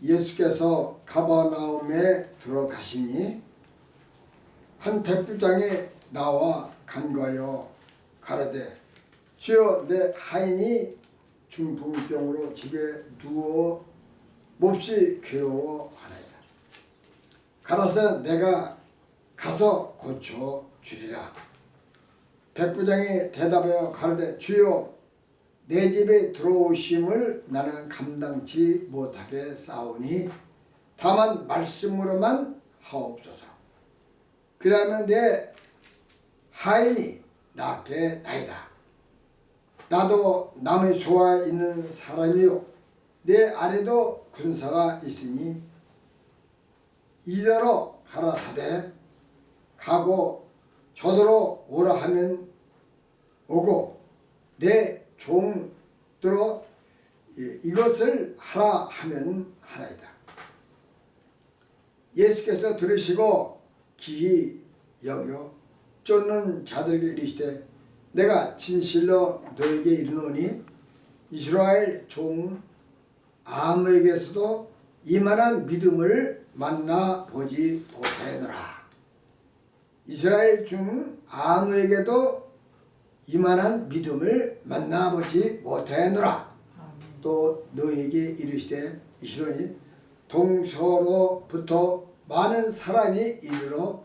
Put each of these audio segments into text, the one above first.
예수께서 가버나움에 들어가시니 한 백부장이 나와 간과하여 가라되 주여 내 하인이 중풍병으로 집에 누워 몹시 괴로워하나이다. 가라사 내가 가서 고쳐 주리라. 백부장이 대답하여 가라되 주여 내 집에 들어오심을 나는 감당치 못하게 싸우니 다만 말씀으로만 하옵소서. 그러면 내 하인이 낫게 나이다. 나도 남의 소와 있는 사람이요 내 아래도 군사가 있으니 이대로 가라사대 가고 저더러 오라 하면 오고 내 종들어 이것을 하라 하면 하나이다. 예수께서 들으시고 기히 여겨 쫓는 자들에게 이르시되 내가 진실로 너에게 이르노니 이스라엘 종 아무에게서도 이만한 믿음을 만나보지 못하였노라. 이스라엘 중 아무에게도 이만한 믿음을 만나보지 못하였노라. 또 너에게 이르시되 이스라엘이 동서로부터 많은 사람이 이르러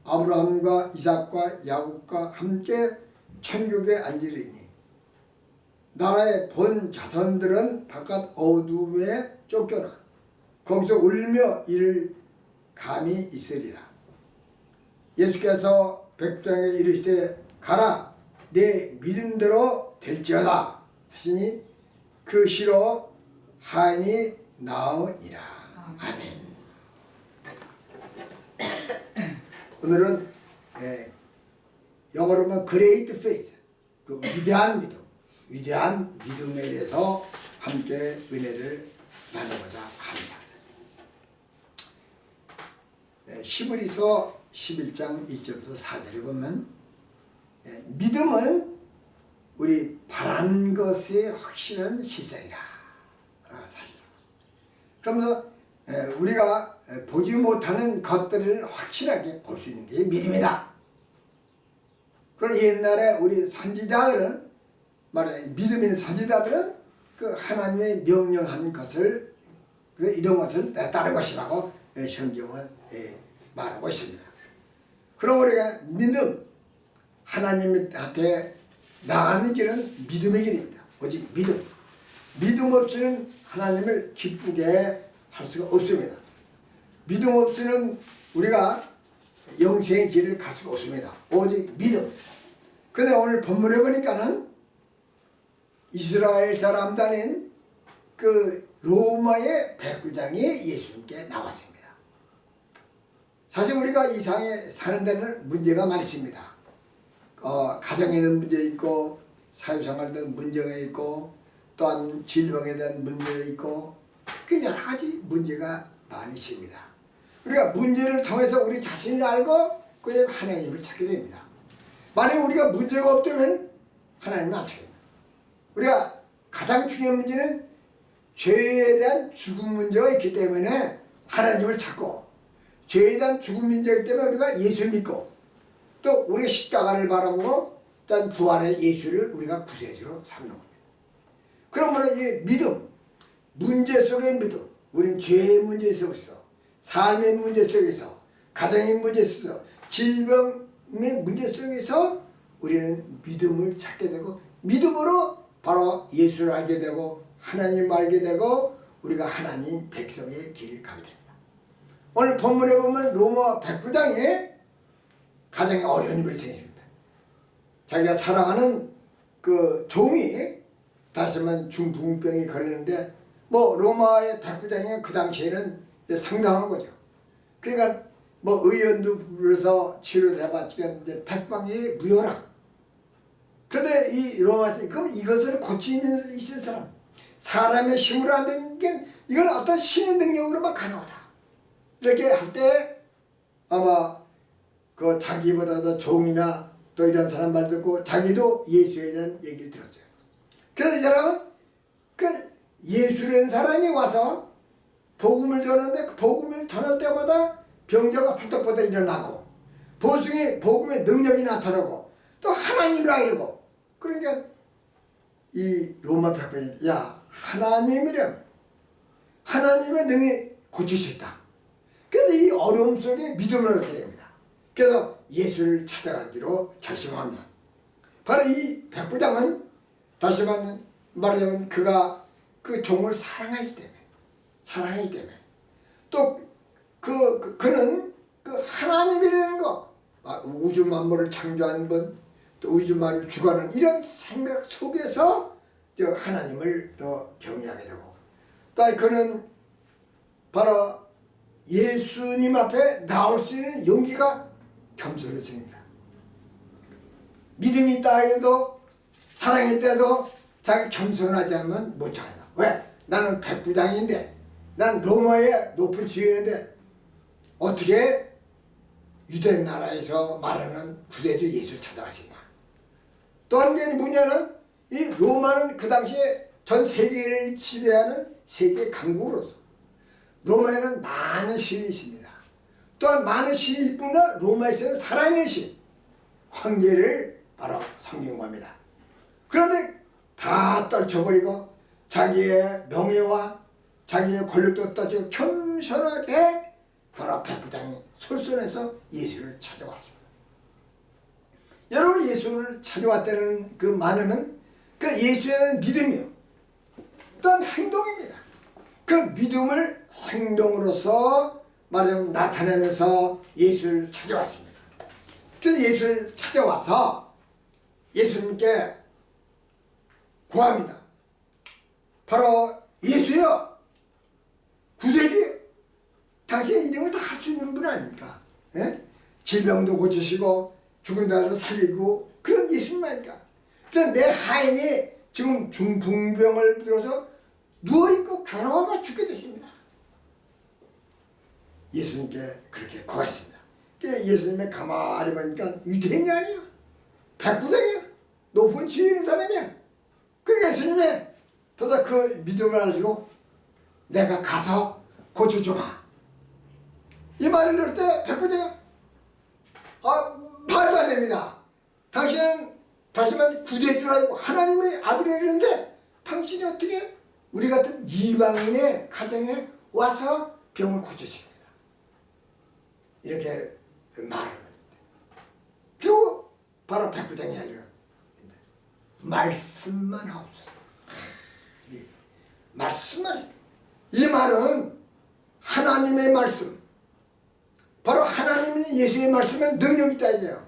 아브라함과 이삭과 야곱과 함께 천국에 앉으리니 나라의 본 자손들은 바깥 어둠에 쫓겨나 거기서 울며 이를 감이 있으리라. 예수께서 백부장에게 이르시되 가라 내 믿음대로 될지어다 하시니 그 시로 하인이 나으니라. 아멘. 오늘은 영어로 하면 Great Faith, 그 위대한 믿음에 대해서 함께 은혜를 나누고자 합니다. 히브리서 11장 1절부터 4절에 보면 믿음은 우리 바라는 것의 확실한 실상이라. 그러면서 우리가 보지 못하는 것들을 확실하게 볼 수 있는 게 믿음이다. 그러나 옛날에 우리 선지자들은 믿음 있는 선지자들은 그 하나님의 명령한 것을 이런 것을 따른 것이라고 성경은 말하고 있습니다. 그럼 우리가 믿음, 하나님한테 나가는 길은 믿음의 길입니다. 오직 믿음 없이는 하나님을 기쁘게 할 수가 없습니다. 믿음 없이는 우리가 영생의 길을 갈 수가 없습니다. 오직 믿음. 근데 오늘 본문에 보니까는 이스라엘 사람도 아닌 그 로마의 백부장이 예수님께 나왔습니다. 사실 우리가 이 세상에 사는 데는 문제가 많이 있습니다. 가정에는 문제 있고 사회생활에 대한 문제가 있고 또한 질병에 대한 문제가 있고 그 여러 가지 문제가 많이 있습니다. 우리가 문제를 통해서 우리 자신을 알고 그다음에 하나님을 찾게 됩니다. 만약 우리가 문제가 없다면 하나님을 안 찾게 됩니다. 우리가 가장 중요한 문제는 죄에 대한 죽음 문제가 있기 때문에 하나님을 찾고 죄에 대한 죽음 문제이기 때문에 우리가 예수를 믿고 또 우리가 십자가를 바라보고 또 부활의 예수를 우리가 구세주로 삼는 겁니다. 그러면 이 믿음, 문제 속의 믿음, 우리는 죄의 문제 속에서 삶의 문제 속에서 가정의 문제 속에서 질병의 문제 속에서 우리는 믿음을 찾게 되고 믿음으로 바로 예수를 알게 되고 하나님을 알게 되고 우리가 하나님 백성의 길을 가게 됩니다. 오늘 본문에 보면 로마 백부장이 가장에 어려운 일을 생깁니다. 자기가 사랑하는 그 종이 다시 말하면 중풍병이 걸리는데 로마의 백부장이 그 당시에는 상당한 거죠. 그러니까 의원도 불러서 치료를 해봤지만 이제 백방이 무효라. 그런데 이 로마에서 그럼 이것을 고치는 있는 사람, 사람의 힘으로 안 되는 게 이건 어떤 신의 능력으로만 가능하다. 이렇게 할 때 아마 그 자기보다도 종이나 또 이런 사람 말 듣고 자기도 예수에 대한 얘기를 들었어요. 그래서 이 사람은 그 예수라는 사람이 와서 복음을 전하는데 그 복음을 전할 때마다 병자가 벌떡벌떡 일어나고 복음의 능력이 나타나고 또 하나님이라 이러고. 그러니까 이 로마 백부장이 야 하나님이라면 하나님의 능히 고칠 수 있다. 그래서 이 어려움 속에 믿음을 얻게 됩니다. 그래서 예수를 찾아가기로 결심합니다. 바로 이 백부장은 다시 말하자면 그가 그 종을 사랑하기 때문에 또 그는 그 하나님이라는 거 우주 만물을 창조한 분 또 우주 만물을 주관하는 이런 생각 속에서 저 하나님을 더 경외하게 되고 또 그는 바로 예수님 앞에 나올 수 있는 용기가 겸손해집니다. 믿음이 있다 해도 사랑이 있다도 자기 겸손하지 않으면 못 찾아. 왜? 나는 백부장인데 난 로마의 높은 지위인데 어떻게 유대 나라에서 말하는 구세주 예수를 찾아갈 수 있나. 또 한 개는 뭐냐면 이 로마는 그 당시에 전 세계를 지배하는 세계 강국으로서 로마에는 많은 신이 있습니다. 또한 많은 신이 뿐 아니라 로마에서는 살아있는 신 황제를 바로 섬기고합니다. 그런데 다 떨쳐버리고 자기의 명예와 자기의 권력도 떨치고 겸손하게 바로 백부장이 솔선해서 예수를 찾아왔습니다. 여러분 예수를 찾아왔다는 그 말은 그 예수에 대한 믿음이요. 또한 행동입니다. 그 믿음을 행동으로서 말하자면 나타내면서 예수를 찾아왔습니다. 그래서 예수를 찾아와서 예수님께 구합니다. 바로 예수여 구세주 당신의 이름을 다 할 수 있는 분 아닙니까? 예? 질병도 고치시고 죽은 자를 살리고 그런 예수님 아닙니까? 그래서 내 하인이 지금 중풍병을 들어서 누워있고 괴로워가 죽게 됐습니다. 예수님께 그렇게 구했습니다. 예수님의 가만히 보니까 유대인이 아니야. 백부장이야. 높은 지위 있는 사람이야. 그러니까 예수님이 그래서 그 믿음을 하시고 내가 가서 고쳐주마. 이 말을 들을 때 백부장이 말도 안 됩니다. 당신은 다시 말해 구제줄 알고 하나님의 아들이라는데 당신이 어떻게 우리 같은 이방인의 가정에 와서 병을 고쳐줍니다. 이렇게 말을 합니다. 그리고 바로 백부장이 아니라 말씀만 하옵소서. 말씀만. 이 말은 하나님의 말씀. 바로 하나님이 예수의 말씀에 능력이 있다 이게요.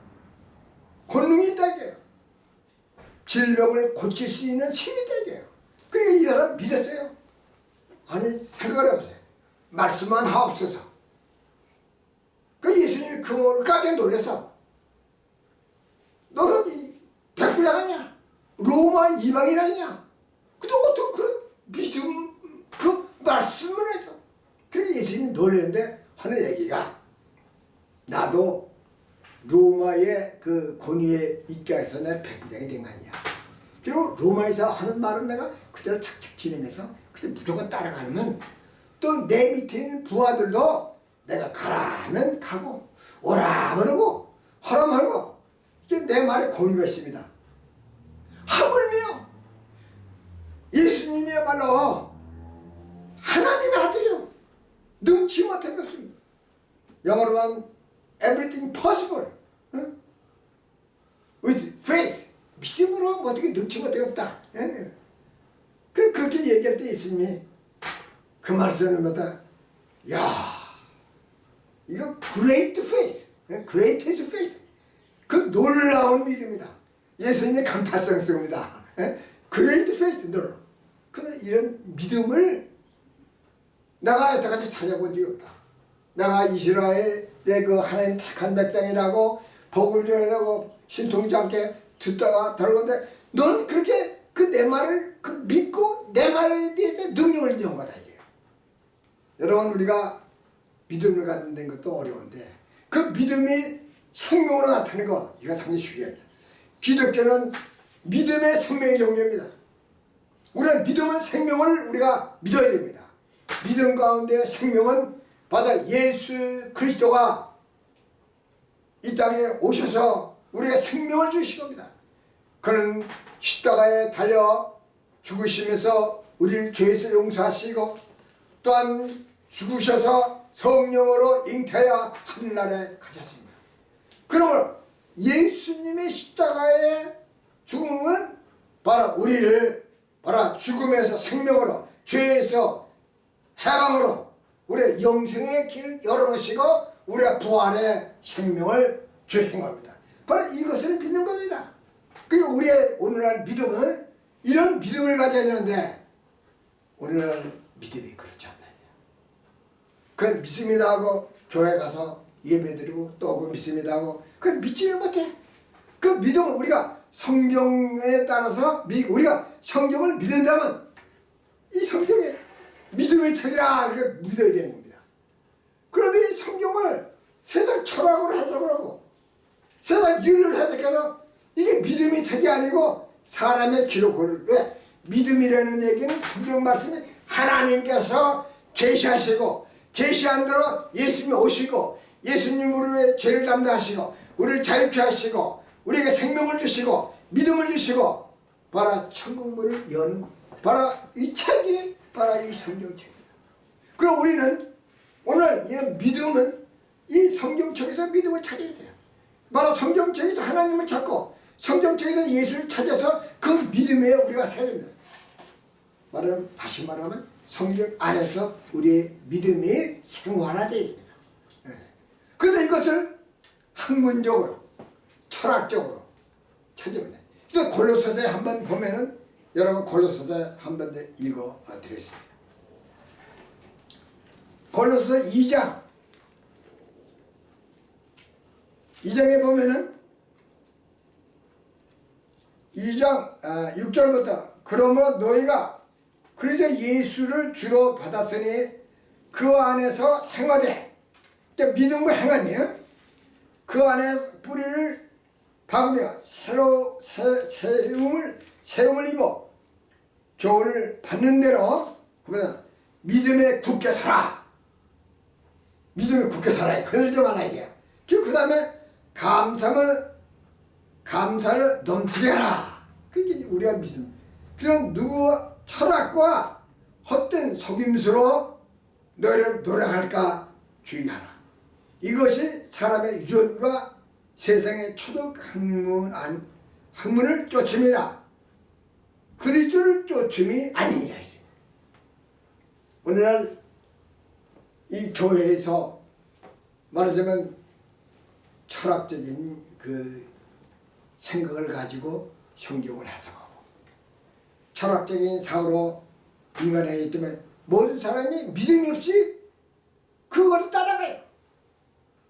권능이 있다 이게요. 질병을 고칠 수 있는 신이 있다 이게요. 그러니까 이 사람 믿었어요. 아니 생각을 해보세요. 말씀만 하옵소서. 그 예수님이 그 말을 깜짝 놀랐어. 너는 이 백부장 아니야? 로마 이방인 아니냐? 근데 어떻게 그런 믿음 그 말씀을 해서 그래서 예수님이 놀랐는데 하는 얘기가 나도 로마의 그 권위에 있게 해서 내 백부장이 된 거 아니야. 그리고 로마에서 하는 말은 내가 그대로 착착 진행해서 그대로 무조건 따라가면 또 내 밑에 있는 부하들도 내가 가라 하면 가고 오라 하면 오고 하라 하면 하고 이게 내 말에 권위가 있습니다. 하물며 예수님이야말로 하나님의 아들이요. 능치 못한 것입니다. 영어로 하면 everything possible with faith. 믿음으로 어떻게 능치 못한 게 없다. 그렇게 얘기할 때 예수님이 그 말씀을 갖다 야 이거 great faith, greatest faith. 그 놀라운 믿음이다. 예수님의 감탄성 쓰입니다. great faith 놀라. 그 이런 믿음을 내가 여태까지 찾아본 적이 없다. 내가 이스라엘의 그 하나님 택한 백성이라고 복을 전하고 신통치 않게 듣다가 다루는데 넌 그렇게 그 내 말을 그 믿고 내 말에 대해서 능력을 인정한 거다 이게. 여러분 우리가 믿음을 갖는 것도 어려운데 그 믿음이 생명으로 나타나는 거 이거 상당히 중요합니다. 기독교는 믿음의 생명의 종교입니다. 우리가 믿음은 생명을 우리가 믿어야 됩니다. 믿음 가운데 생명은 바로 예수 그리스도가 이 땅에 오셔서 우리에게 생명을 주신 겁니다. 그는 십자가에 달려 죽으시면서 우리를 죄에서 용서하시고 또한 죽으셔서 성령으로 잉태하여 하늘나라에 가셨습니다. 그러므로 예수님의 십자가의 죽음은 바로 우리를 바로 죽음에서 생명으로 죄에서 해방으로 우리의 영생의 길을 열어놓으시고 우리의 부활의 생명을 주신 겁니다. 바로 이것을 믿는 겁니다. 그리고 우리의 오늘날 믿음은 이런 믿음을 가져야 되는데 오늘날 믿음이 그렇지 않다. 그건 믿습니다 하고 교회 가서 예배드리고 또 그 믿습니다 하고 그건 믿지를 못해. 그 믿음은 우리가 성경에 따라서 우리가 성경을 믿는다면 이 성경에 믿음의 책이라 이렇게 믿어야 되는 겁니다. 그런데 이 성경을 세상 철학으로 해석을 하고 세상 윤리를 해석해서 이게 믿음의 책이 아니고 사람의 기록을 왜? 믿음이라는 얘기는 성경 말씀이 하나님께서 계시하시고 계시한 대로 예수님이 오시고 예수님 우리의 죄를 담당하시고 우리를 자유케 하시고 우리에게 생명을 주시고 믿음을 주시고 바로 천국문을 연 바로 이 책이 바로 이 성경책입니다. 그럼 우리는 오늘 이 믿음은 이 성경책에서 믿음을 찾아야 돼요. 바로 성경책에서 하나님을 찾고 성경책에서 예수를 찾아서 그 믿음에 우리가 서야 됩니다. 다시 말하면 성경 안에서 우리의 믿음이 생활화되어야 됩니다. 그런데 이것을 학문적으로 철학적으로 찾으면 돼요. 그래서 골로새서에 한번 보면은 여러분 골로새서 한번 읽어 드리겠습니다. 골로새서 2장에 보면은 2장 6절부터 그러므로 너희가 그리스도 예수를 주로 받았으니 그 안에서 행하되 그러니까 믿음과 행하네요. 그 안에 뿌리를 박으며 세움을 입어 교훈을 받는 대로 그러면 믿음에 굳게 살아. 믿음에 굳게 살아야 그러지 말아야 돼요. 그 다음에 감사를 넘치게 하라. 그게 우리가 믿음. 그런 누구 철학과 헛된 속임수로 너희를 노력할까 주의하라. 이것이 사람의 유전과 세상의 초덕 학문을 쫓음이라. 그리스도를 쫓음이 아니니라 했어요. 오늘날 이 교회에서 말하자면 철학적인 그 생각을 가지고 성경을 해석하고 철학적인 사고로 인간에 있다면 모든 사람이 믿음이 없이 그것을 따라가요.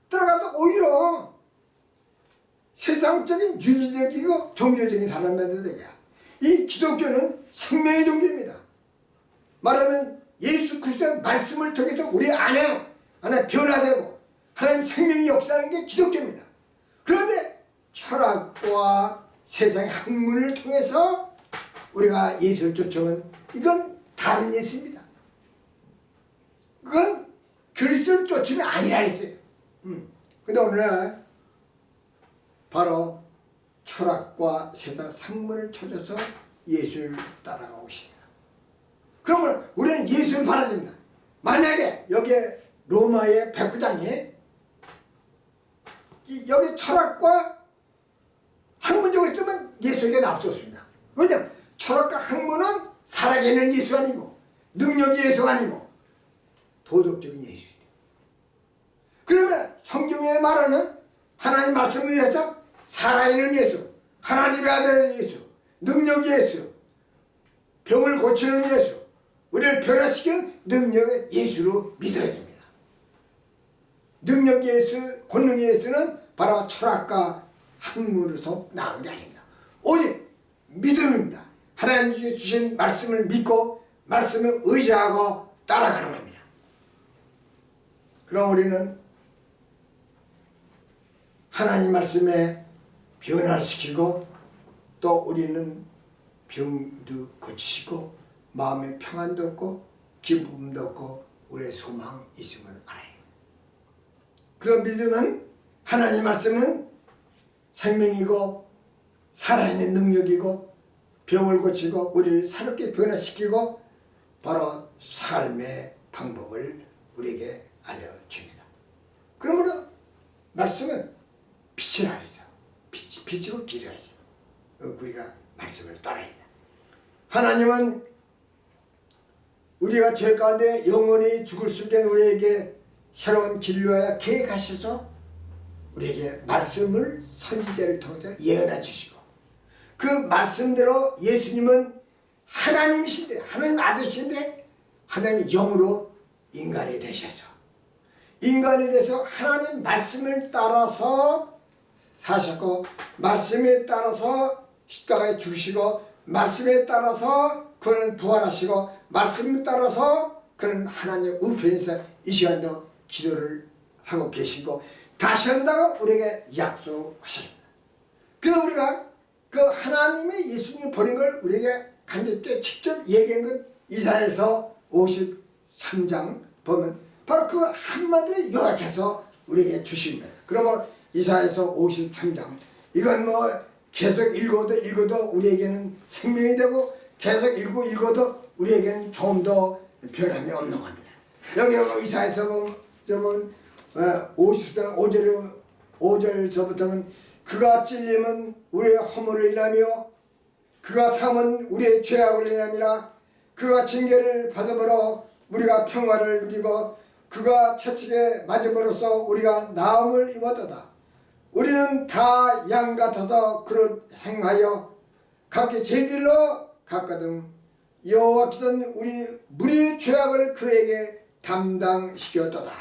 들어가서 오히려 세상적인 윤리적이고 종교적인 사람들이 돼요. 이 기독교는 생명의 종교입니다. 말하면 예수 그리스도의 말씀을 통해서 우리 안에 변화되고 하나님 생명이 역사하는 게 기독교입니다. 그런데 철학과 세상의 학문을 통해서 우리가 예수를 쫓으면 이건 다른 예수입니다. 그건 그리스도를 쫓음이 아니라 했어요. 근데 오늘날 바로 철학과 세상 학문을 찾아서 예수를 따라가고 있습니다. 그러면 우리는 예수를 바라야 됩니다. 만약에 여기에 로마의 백부장이 여기 철학과 학문적으로 있으면 예수에게 나올 수 없습니다. 왜냐하면 철학과 학문은 살아계는 예수 아니고 능력이 예수가 아니고 도덕적인 예수입니다. 그러면 성경에 말하는 하나님 말씀을 위해서 살아있는 예수, 하나님의 아들 예수, 능력이 예수, 병을 고치는 예수, 우리를 변화시키는 능력의 예수로 믿어야 됩니다. 능력 예수, 권능 예수는 바로 철학과 학문으로서 나오는 게 아닙니다. 오직 믿음입니다. 하나님 주신 말씀을 믿고 말씀을 의지하고 따라가는 겁니다. 그럼 우리는 하나님 말씀에 변화시키고 또 우리는 병도 고치시고 마음의 평안도 얻고 기쁨도 없고 우리의 소망이 있음을 알아요. 그런 믿음은 하나님 말씀은 생명이고 살아있는 능력이고 병을 고치고 우리를 새롭게 변화시키고 바로 삶의 방법을 우리에게 알려줍니다. 그러므로 말씀은 빛을 알아서 빛이고 길을 알아서 우리가 말씀을 따라야 한다. 하나님은 우리가 죄 가운데 영원히 죽을 수 있는 우리에게 새로운 길을 위하여 계획하셔서 우리에게 말씀을 선지자를 통해서 예언해 주시고 그 말씀대로 예수님은 하나님이신데 하나님 아들이신데 하나님 영으로 인간이 되셔서 인간이 돼서 하나님 말씀을 따라서 사셨고 말씀에 따라서 십자가에 죽으시고 말씀에 따라서 그는 부활하시고 말씀에 따라서 그는 하나님 우편에서 이 시간도 기도를 하고 계시고 다시 한다고 우리에게 약속하십니다. 그래서 우리가 그 하나님의 예수님이 보낸 걸 우리에게 간접적으로 직접 얘기하는 건 이사야서 53장 보면 바로 그 한마디를 요약해서 우리에게 주십니다. 그러면 이사야서 53장 이건 뭐 계속 읽어도 우리에게는 생명이 되고 계속 읽어도 우리에게는 조금 더 변함이 없는 겁니다. 여기 이사야서 보면 50장 5절서부터는 그가 찔림은 우리의 허물을 인하며 그가 삼은 우리의 죄악을 인함이라. 그가 징계를 받음으로 우리가 평화를 누리고 그가 채찍에 맞음으로써 우리가 나음을 입었도다. 우리는 다 양 같아서 그릇 행하여 각기 제 길로 갔거든. 여호와께서는 우리의 죄악을 그에게 담당시켰도다.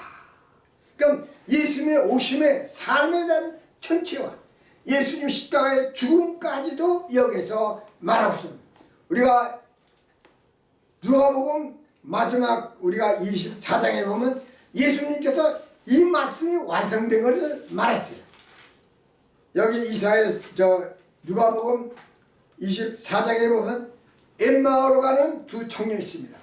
그럼 예수님의 오심의 삶에 대한 전체와 예수님 십자가의 죽음까지도 여기서 말하고 있습니다. 우리가 누가복음 마지막 우리가 24장에 보면 예수님께서 이 말씀이 완성된 것을 말했어요. 여기 누가복음 24장에 보면 엠마오로 가는 두 청년이 있습니다.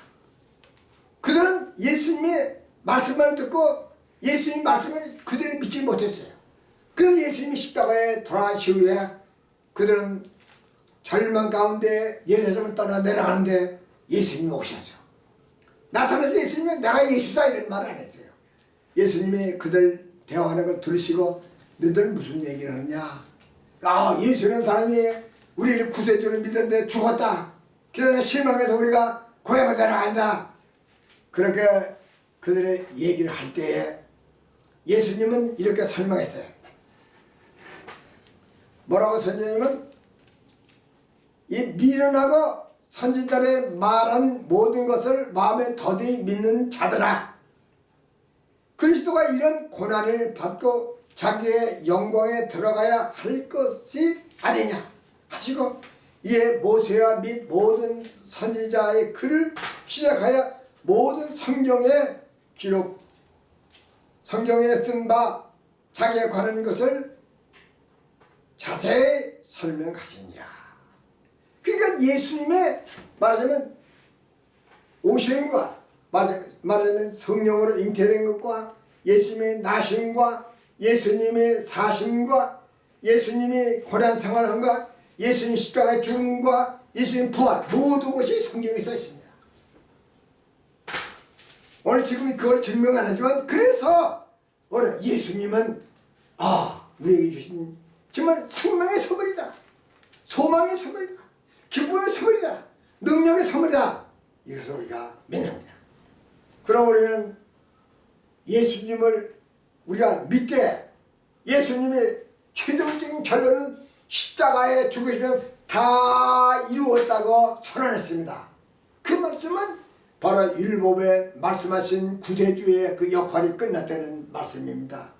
그들은 예수님의 말씀만 듣고 예수님 말씀을 그들이 믿지 못했어요. 그래서 예수님이 십자가에 돌아가신 후에 그들은 절망 가운데 예루살렘을 떠나 내려가는데 예수님이 오셨어요. 나타나서 예수님이 내가 예수다 이런 말을 안 했어요. 예수님이 그들 대화하는 걸 들으시고 너희들 무슨 얘기를 하느냐. 예수는 사람이 우리를 구세주를 믿었는데 죽었다. 그래서 실망해서 우리가 고향을 내려간다. 그렇게 그들의 얘기를 할 때에 예수님은 이렇게 설명했어요. 뭐라고 선생님은 이 미련하고 선지자들의 말한 모든 것을 마음에 더디 믿는 자들아, 그리스도가 이런 고난을 받고 자기의 영광에 들어가야 할 것이 아니냐 하시고 이에 모세와 및 모든 선지자의 글을 시작하여 모든 성경에 쓴 바 자기에 관한 것을 자세히 설명하시니라. 그러니까 예수님의 말하자면 오심과 말하자면 성령으로 잉태된 것과 예수님의 나심과 예수님의 사심과 예수님이 고난 생활한 것, 예수님 십자가의 죽음과 예수님 부활 모든 것이 성경에 써 있습니다. 오늘 지금 그걸 증명 안 하지만 그래서 오늘 예수님은 우리에게 주신 정말 생명의 선물이다. 소망의 선물이다. 기쁨의 선물이다. 능력의 선물이다. 이것을 우리가 믿습니다. 그럼 우리는 예수님을 우리가 믿되 예수님의 최종적인 결론은 십자가에 죽으시면 다 이루었다고 선언했습니다. 그 말씀은 바로 율법에 말씀하신 구세주의 그 역할이 끝났다는 말씀입니다.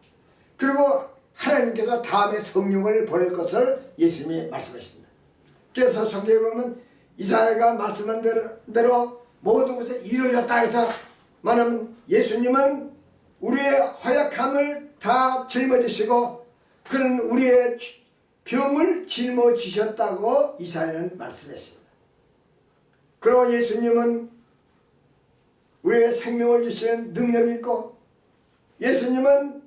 그리고 하나님께서 다음에 성령을 보낼 것을 예수님이 말씀하십니다. 그래서 성경에 보면 이사야가 말씀한 대로 모든 것이 이루어졌다 해서 말하면 예수님은 우리의 허약함을 다 짊어지시고 그는 우리의 병을 짊어지셨다고 이사야는 말씀했습니다. 그리고 예수님은 우리의 생명을 주시는 능력이 있고, 예수님은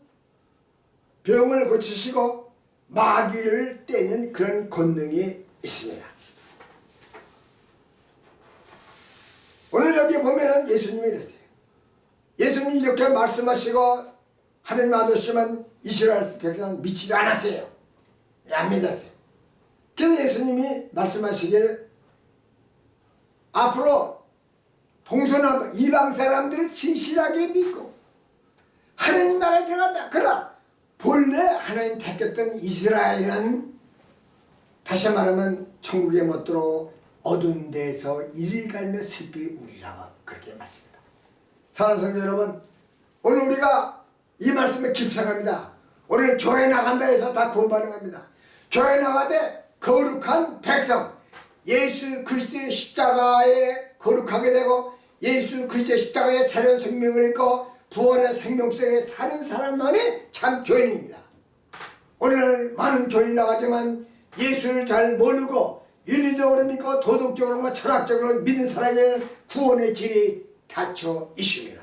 병을 고치시고 마귀를 떼는 그런 권능이 있습니다. 오늘 여기 보면은 예수님이 이랬어요. 예수님이 이렇게 말씀하시고 하나님 아버지만 이스라엘 백성은 믿지도 않았어요. 안 믿었어요. 그래서 예수님이 말씀하시길 앞으로 동서남 이방 사람들을 진실하게 믿고 하나님 나라에 들어간다. 그러나 본래 하나님 택했던 이스라엘은 다시 말하면 천국에 못 들어 어두운 데서 이를 갈며 슬피 우리라고 그렇게 말씀합니다. 사랑하는 성도 여러분, 오늘 우리가 이 말씀에 깁상합니다. 오늘 교회 나간다 해서 다 구원받는 겁니다. 교회 나가되 거룩한 백성, 예수 그리스도의 십자가에 거룩하게 되고 예수 그리스도의 십자가에 새로운 생명을 입고 부활의 생명 속에 사는 사람만이 참 교인입니다. 오늘날 많은 교인이 나가지만 예수를 잘 모르고 윤리적으로 믿고 도덕적으로 철학적으로 믿는 사람에는 구원의 길이 닫혀 있습니다.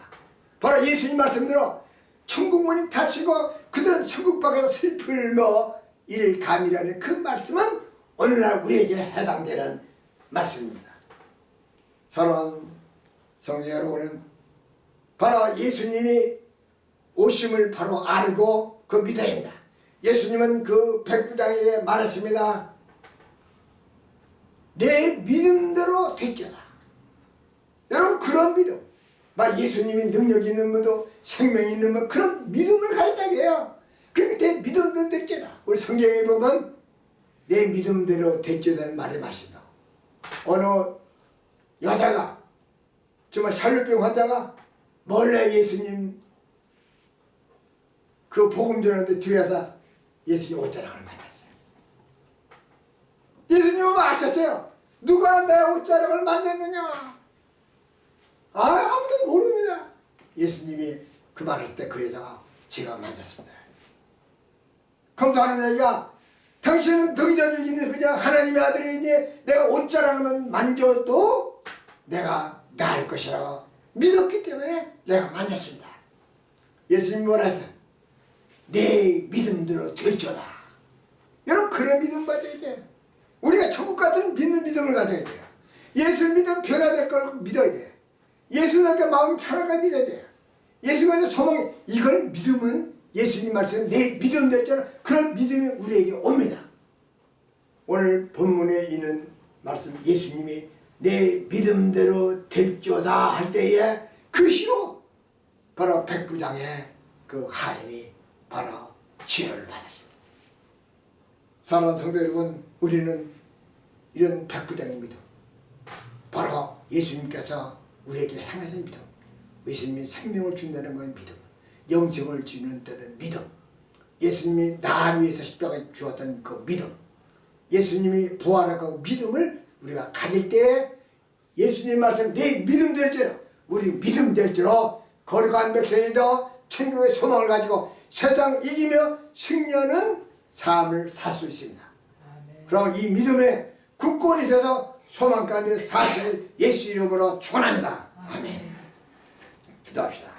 바로 예수님 말씀대로 천국문이 닫히고 그들은 천국 밖에서 슬플며 이를 감이라는 그 말씀은 오늘날 우리에게 해당되는 말씀입니다. 사랑하는 성도 여러분은 바로 예수님이 오심을 바로 알고 그 믿어야 합니다. 예수님은 그 백부장에게 말했습니다. 내 믿음대로 됐잖아. 여러분 그런 믿음, 막 예수님이 능력 있는 분도 생명 있는 분 그런 믿음을 가졌다고 해요. 그러니까 내 믿음대로 됐잖아. 우리 성경에 보면 내 믿음대로 됐잖아는 말을 마신다고. 어느 여자가 정말 샬롯병 환자가 몰래 예수님 그 복음 전하는데 뒤에서 예수님 옷자락을 만졌어요. 예수님은 아셨어요. 누가 내 옷자락을 만졌느냐? 아무도 모릅니다. 예수님이 그 말할 때 그 여자가 제가 만졌습니다. 검사하는 얘기가 당신은 능력이기는 그냥 하나님의 아들이니 내가 옷자락만 만져도 내가 나을 것이라고 믿었기 때문에 내가 만졌습니다. 예수님이 뭐라 했어요? 내 믿음대로 될지어다. 여러분 그런 믿음 가져야 돼요. 우리가 천국 같은 믿는 믿음을 가져야 돼요. 예수 믿으면 변화될 걸 믿어야 돼요. 예수님께 마음이 편하게 믿어야 돼요. 예수님께 소망이 이걸 믿으면 예수님 말씀 내 믿음대로 있잖아. 그런 믿음이 우리에게 옵니다. 오늘 본문에 있는 말씀 예수님이 내 믿음대로 될지어다 할 때에 그 희로 바로 백부장의 그 하인이 바로 치료를 받았습니다. 사랑하는 성도 여러분, 우리는 이런 백부장의 믿음, 바로 예수님께서 우리에게 행하신 믿음, 예수님이 생명을 준다는 건 믿음, 영생을 주는 데는 믿음, 예수님이 나를 위해서 십자가에 주었던 그 믿음, 예수님이 부활하고 믿음을 우리가 가질 때에 예수님 말씀 내 믿음 될지로 우리 믿음 될지로 거룩한 백성이다 천국의 소망을 가지고 세상 이기며 승리하는 삶을 살 수 있습니다. 아멘. 그럼 이 믿음에 굳건히 서서 소망 가운데 사실 예수 이름으로 축원합니다. 아멘. 기도합시다.